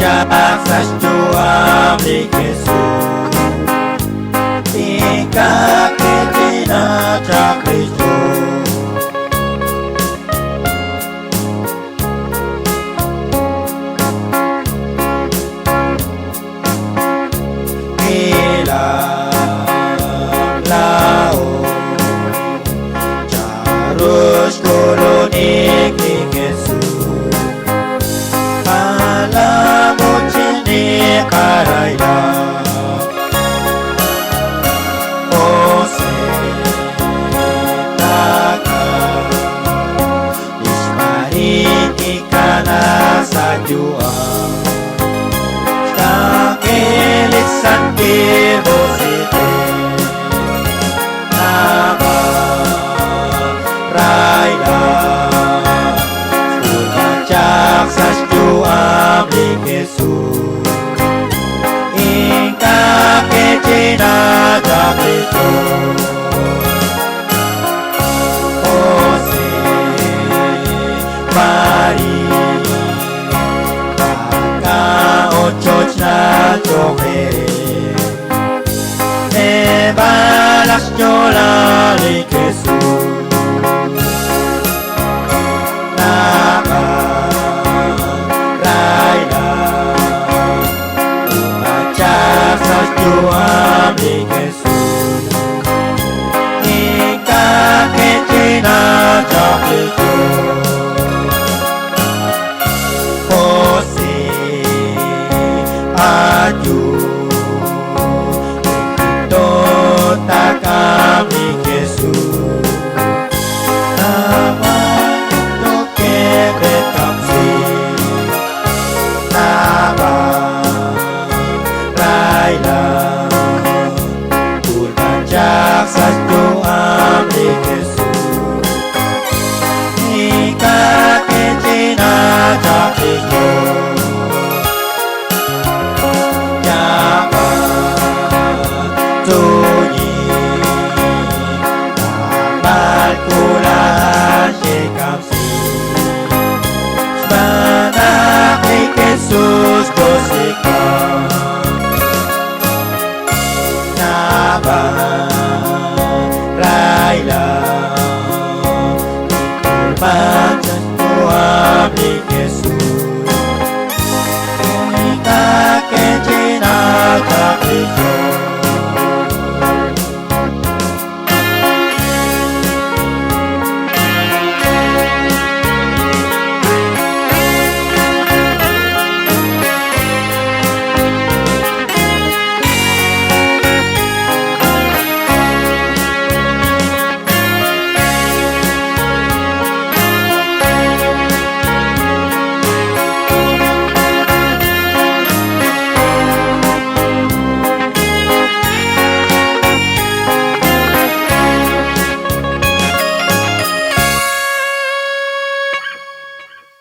Lumajak sa Tuhan di Yesus, tingkah kejenajah Kristus. Ilang laut Jarus kolonik di Yesus, Palamu cini karaya Ose taka Ismari ikana sajua Kakelisan kibosite Nama raya Lumajak sa Tuhan di Yesus, tingkah kejenajah Kristus. Ose mari Kaka ocot na johe Nebalas nyola di Yesus, Nama raya Lumajak sa Tuhan di Yesus, tingkah kejenajah Kristus. Ose aju Tota kami Yesus, nama untuk kebetamsi, nama raya Lumajak sa Tuhan di Yesus, tingkah kejenajah Kristus. Jangan